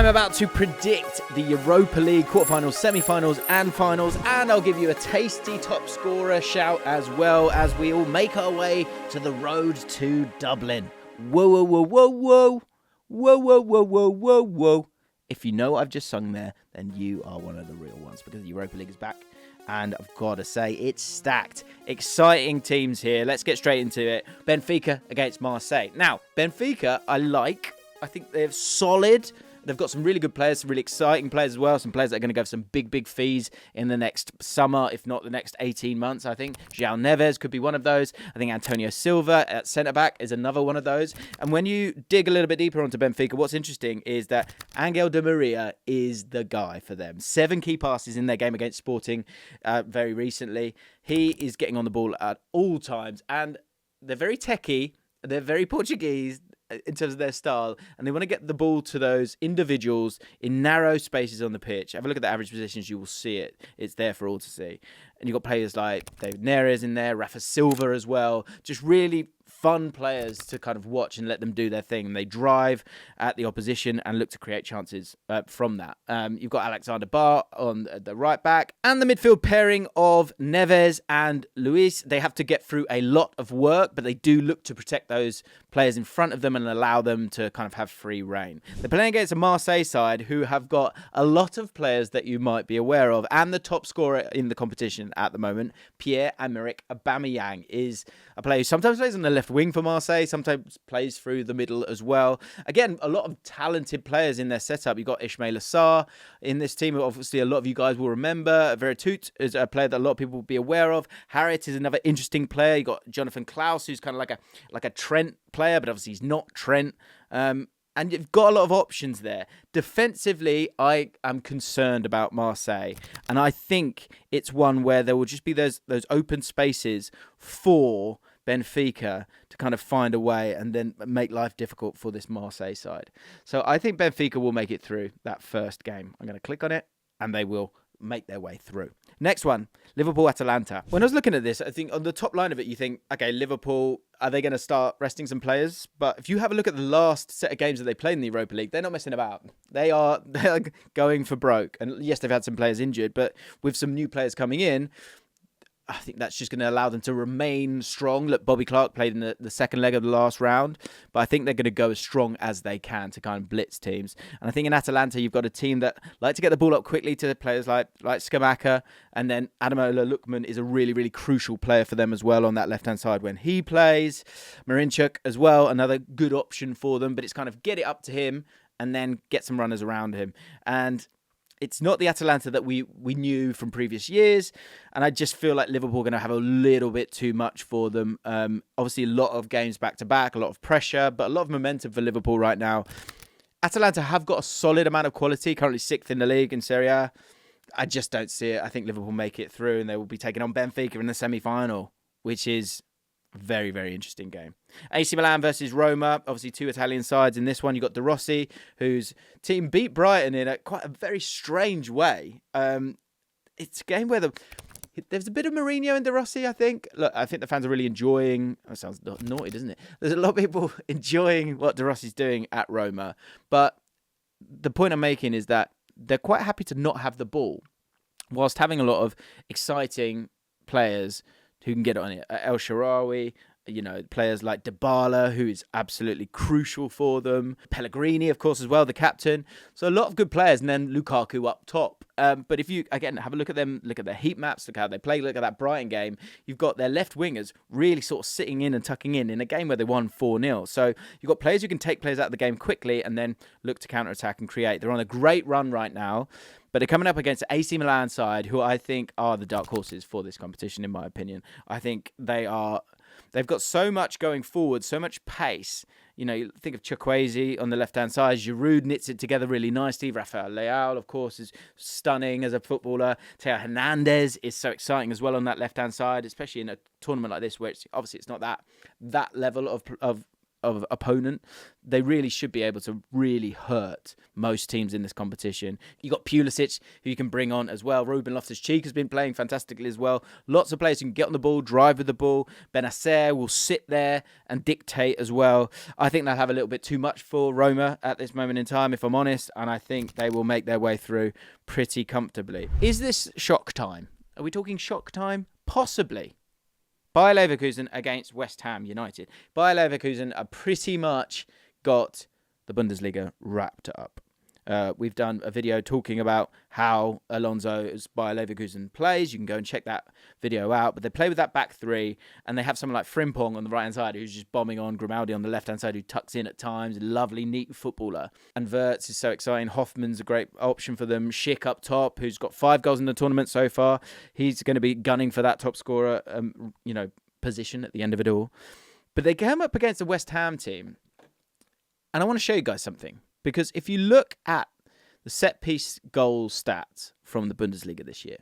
I'm about to predict the Europa League quarterfinals, semi-finals and finals, and I'll give you a tasty top scorer shout as well as we all make our way to the road to Dublin. Whoa, whoa, whoa, whoa, whoa. Whoa, whoa, whoa, whoa, whoa, whoa. If you know what I've just sung there, then you are one of the real ones, because the Europa League is back. And I've got to say, it's stacked. Exciting teams here. Let's get straight into it. Benfica against Marseille. Now, Benfica, I think they're solid. They've got some really good players, some really exciting players as well. Some players that are going to go for some big, big fees in the next summer, if not the next 18 months, I think. João Neves could be one of those. I think Antonio Silva at centre-back is another one of those. And when you dig a little bit deeper onto Benfica, what's interesting is that Angel Di Maria is the guy for them. 7 key passes in their game against Sporting very recently. He is getting on the ball at all times. And they're very techie. They're very Portuguese in terms of their style, and they want to get the ball to those individuals in narrow spaces on the pitch. Have a look at the average positions, you will see it. It's there for all to see. And you've got players like David Neres in there, Rafa Silva as well. Just really fun players to kind of watch and let them do their thing. They drive at the opposition and look to create chances from that. You've got Alexander Barr on the right back, and the midfield pairing of Neves and Luis. They have to get through a lot of work, but they do look to protect those players in front of them and allow them to kind of have free reign. They're playing against a Marseille side who have got a lot of players that you might be aware of, and the top scorer in the competition at the moment, Pierre-Emerick Aubameyang, is a player who sometimes plays on the left wing for Marseille, sometimes plays through the middle as well. Again, a lot of talented players in their setup. You've got Ismail Assar in this team. Obviously, a lot of you guys will remember. Veretout is a player that a lot of people will be aware of. Harriet is another interesting player. You've got Jonathan Klaus, who's kind of like a Trent player, but obviously he's not Trent. And you've got a lot of options there. Defensively, I am concerned about Marseille. And I think it's one where there will just be those open spaces for Benfica to kind of find a way and then make life difficult for this Marseille side. So I think Benfica will make it through that first game. I'm going to click on it and they will make their way through. Next one, Liverpool-Atalanta. When I was looking at this, I think on the top line of it, you think, okay, Liverpool, are they going to start resting some players? But if you have a look at the last set of games that they played in the Europa League, they're not messing about. They're going for broke. And yes, they've had some players injured, but with some new players coming in, I think that's just going to allow them to remain strong. Look, Bobby Clark played in the second leg of the last round, but I think they're going to go as strong as they can to kind of blitz teams. And I think in Atalanta, you've got a team that like to get the ball up quickly to players like Scamacca, and then Ademola Lookman is a really, really crucial player for them as well on that left-hand side when he plays. Marinchuk as well, another good option for them, but it's kind of get it up to him and then get some runners around him. And it's not the Atalanta that we knew from previous years, and I just feel like Liverpool are going to have a little bit too much for them. Obviously, a lot of games back-to-back, a lot of pressure, but a lot of momentum for Liverpool right now. Atalanta have got a solid amount of quality, currently 6th in the league in Serie A. I just don't see it. I think Liverpool make it through, and they will be taking on Benfica in the semi-final, which is a very, very interesting game. AC Milan versus Roma. Obviously, 2 Italian sides. In this one, you've got De Rossi, whose team beat Brighton in quite a very strange way. It's a game where there's a bit of Mourinho and De Rossi, I think. Look, I think the fans are really enjoying... That sounds naughty, doesn't it? There's a lot of people enjoying what De Rossi's doing at Roma. But the point I'm making is that they're quite happy to not have the ball, whilst having a lot of exciting players who can get on it. El Shaarawy, players like Dybala, who is absolutely crucial for them. Pellegrini, of course, as well, the captain. So a lot of good players, and then Lukaku up top. But if you, again, have a look at them, look at their heat maps, look how they play, look at that Brighton game, you've got their left wingers really sort of sitting in and tucking in a game where they won 4-0. So you've got players who can take players out of the game quickly and then look to counter-attack and create. They're on a great run right now. But they're coming up against the AC Milan side, who I think are the dark horses for this competition, in my opinion. I think they've got so much going forward, so much pace. You think of Chukwueze on the left-hand side. Giroud knits it together really nicely. Rafael Leao, of course, is stunning as a footballer. Theo Hernandez is so exciting as well on that left-hand side, especially in a tournament like this, where obviously it's not that level of of opponent. They really should be able to really hurt most teams in this competition. You got Pulisic, who you can bring on as well. Ruben Loftus-Cheek has been playing fantastically as well. Lots of players who can get on the ball, drive with the ball. Benacer will sit there and dictate as well. I think they'll have a little bit too much for Roma at this moment in time, if I'm honest, and I think they will make their way through pretty comfortably. Is this shock time? Are we talking shock time? Possibly. Bayer Leverkusen against West Ham United. Bayer Leverkusen are pretty much got the Bundesliga wrapped up. We've done a video talking about how Alonso's Bayer Leverkusen plays. You can go and check that video out. But they play with that back three, and they have someone like Frimpong on the right-hand side who's just bombing on, Grimaldi on the left-hand side who tucks in at times. Lovely, neat footballer. And Wirtz is so exciting. Hoffman's a great option for them. Schick up top, who's got 5 goals in the tournament so far. He's going to be gunning for that top scorer, position at the end of it all. But they came up against the West Ham team. And I want to show you guys something. Because if you look at the set-piece goal stats from the Bundesliga this year,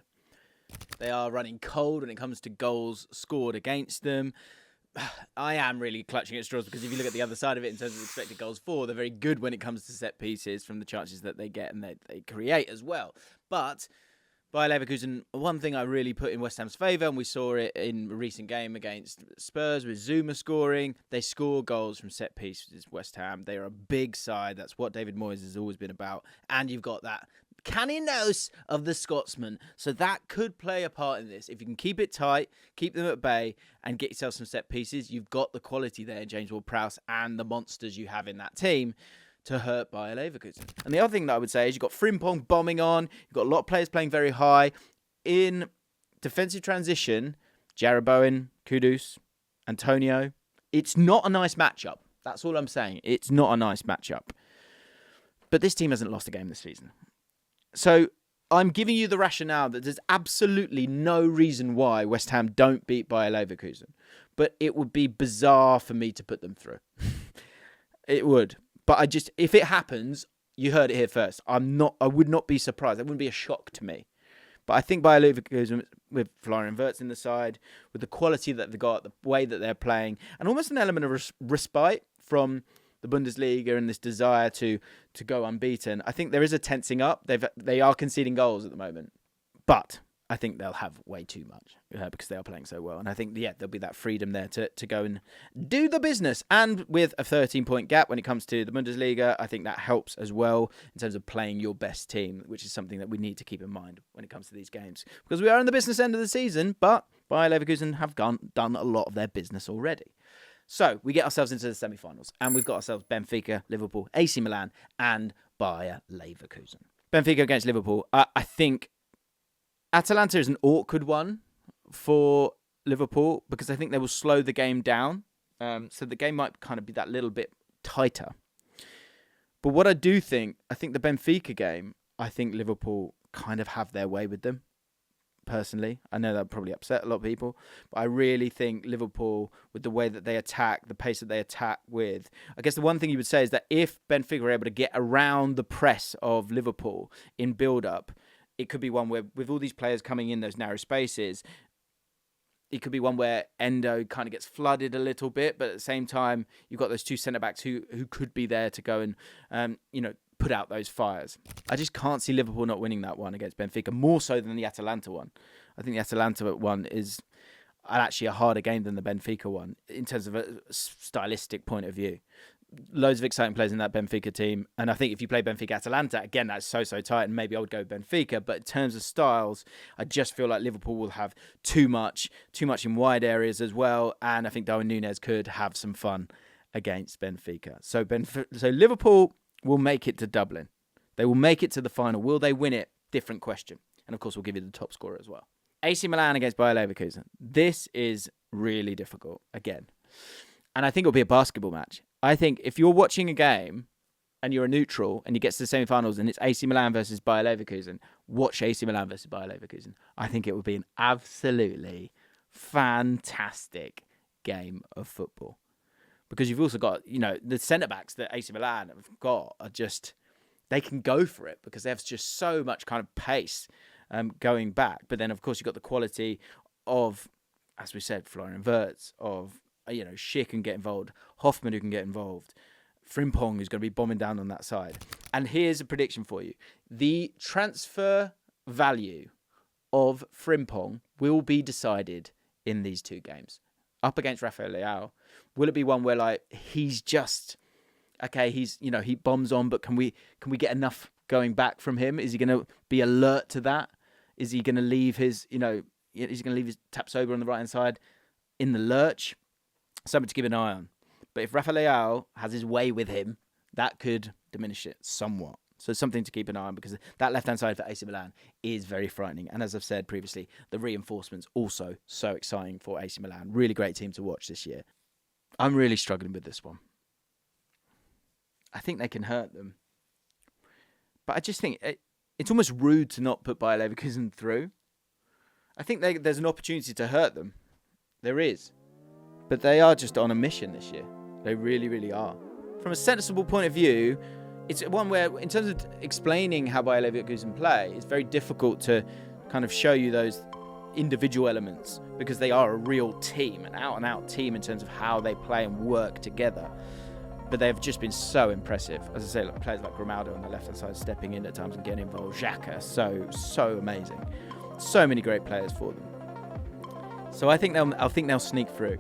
they are running cold when it comes to goals scored against them. I am really clutching at straws because if you look at the other side of it in terms of expected goals for, they're very good when it comes to set-pieces from the chances that they get and they create as well. But Bayer Leverkusen, one thing I really put in West Ham's favour, and we saw it in a recent game against Spurs with Zuma scoring, they score goals from set pieces, West Ham. They are a big side. That's what David Moyes has always been about. And you've got that canny nose of the Scotsman. So that could play a part in this. If you can keep it tight, keep them at bay, and get yourself some set pieces, you've got the quality there, James Ward-Prowse, and the monsters you have in that team to hurt Bayer Leverkusen. And the other thing that I would say is you've got Frimpong bombing on. You've got a lot of players playing very high. In defensive transition, Jarrod Bowen, Kudus, Antonio. It's not a nice matchup. That's all I'm saying. It's not a nice matchup. But this team hasn't lost a game this season. So I'm giving you the rationale that there's absolutely no reason why West Ham don't beat Bayer Leverkusen. But it would be bizarre for me to put them through. It would. But if it happens, you heard it here first. I would not be surprised. That wouldn't be a shock to me. But I think Bayer Leverkusen, with Florian Wirtz in the side, with the quality that they've got, the way that they're playing, and almost an element of respite from the Bundesliga and this desire to go unbeaten, I think there is a tensing up. They are conceding goals at the moment. But I think they'll have way too much because they are playing so well. And I think, there'll be that freedom there to go and do the business. And with a 13-point gap when it comes to the Bundesliga, I think that helps as well in terms of playing your best team, which is something that we need to keep in mind when it comes to these games. Because we are in the business end of the season, but Bayer Leverkusen have done a lot of their business already. So we get ourselves into the semi-finals, and we've got ourselves Benfica, Liverpool, AC Milan, and Bayer Leverkusen. Benfica against Liverpool. I think Atalanta is an awkward one for Liverpool because I think they will slow the game down. So the game might kind of be that little bit tighter. But what I think the Benfica game, I think Liverpool kind of have their way with them, personally. I know that probably upset a lot of people, but I really think Liverpool, with the way that they attack, the pace that they attack with, I guess the one thing you would say is that if Benfica are able to get around the press of Liverpool in build-up, it could be one where, with all these players coming in those narrow spaces, it could be one where Endo kind of gets flooded a little bit, but at the same time, you've got those two centre-backs who could be there to go and, put out those fires. I just can't see Liverpool not winning that one against Benfica, more so than the Atalanta one. I think the Atalanta one is actually a harder game than the Benfica one in terms of a stylistic point of view. Loads of exciting players in that Benfica team. And I think if you play Benfica-Atalanta, again, that's so tight, and maybe I would go Benfica. But in terms of styles, I just feel like Liverpool will have too much in wide areas as well. And I think Darwin Núñez could have some fun against Benfica. So Liverpool will make it to Dublin. They will make it to the final. Will they win it? Different question. And of course, we'll give you the top scorer as well. AC Milan against Bayer Leverkusen. This is really difficult again. And I think it'll be a basketball match. I think if you're watching a game and you're a neutral and you get to the semi-finals and it's AC Milan versus Bayer Leverkusen, watch AC Milan versus Bayer Leverkusen. I think it would be an absolutely fantastic game of football. Because you've also got, the centre-backs that AC Milan have got are just, they can go for it because they have just so much kind of pace going back. But then, of course, you've got the quality of, as we said, Florian Wirtz, of Schick can get involved, Hoffman who can get involved, Frimpong who's going to be bombing down on that side. And here's a prediction for you. The transfer value of Frimpong will be decided in these two games. Up against Rafael Leao, will it be one where he's just okay, he bombs on, but can we get enough going back from him? Is he going to be alert to that? Is he going to leave his tap sober on the right hand side in the lurch? Something to keep an eye on. But if Rafael Leao has his way with him, that could diminish it somewhat. So something to keep an eye on, because that left-hand side for AC Milan is very frightening. And as I've said previously, the reinforcements also so exciting for AC Milan. Really great team to watch this year. I'm really struggling with this one. I think they can hurt them. But I just think it's almost rude to not put Bayer Leverkusen through. I think there's an opportunity to hurt them. There is. But they are just on a mission this year. They really, really are. From a sensible point of view, it's one where, in terms of explaining how Bayer Leverkusen play, it's very difficult to kind of show you those individual elements, because they are a real team, an out-and-out team in terms of how they play and work together. But they've just been so impressive. As I say, players like Grimaldo on the left-hand side stepping in at times and getting involved. Xhaka, so amazing. So many great players for them. So I think they'll sneak through.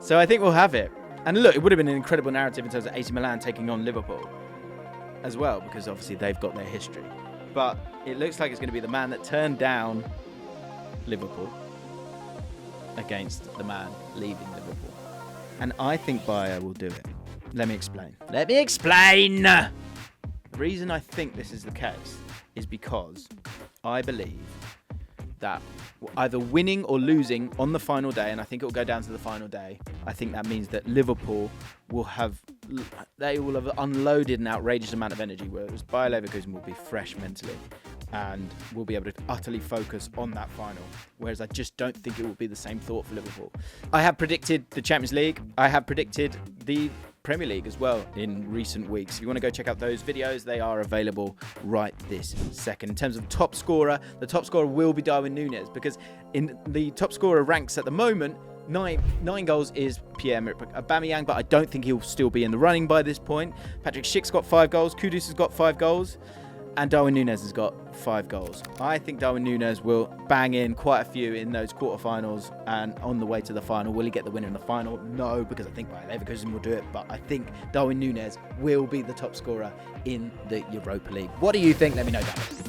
So I think we'll have it. And look, it would have been an incredible narrative in terms of AC Milan taking on Liverpool as well, because obviously they've got their history. But it looks like it's going to be the man that turned down Liverpool against the man leaving Liverpool. And I think Bayer will do it. Let me explain. The reason I think this is the case is because I believe that either winning or losing on the final day, and I think it will go down to the final day, I think that means that Liverpool will have unloaded an outrageous amount of energy, whereas Bayer Leverkusen will be fresh mentally and will be able to utterly focus on that final, whereas I just don't think it will be the same thought for Liverpool. I have predicted the Champions League. I have predicted the Premier League as well in recent weeks. If you want to go check out those videos, they are available right this second. In terms of top scorer, the top scorer will be Darwin Núñez, because in the top scorer ranks at the moment, nine goals is Pierre-Emerick Aubameyang, but I don't think he'll still be in the running by this point. Patrick Schick's got 5 goals, Kudus has got 5 goals, and Darwin Núñez has got 5 goals. I think Darwin Núñez will bang in quite a few in those quarterfinals and on the way to the final. Will he get the winner in the final? No, because I think Bayer Leverkusen will do it, but I think Darwin Núñez will be the top scorer in the Europa League. What do you think? Let me know down below.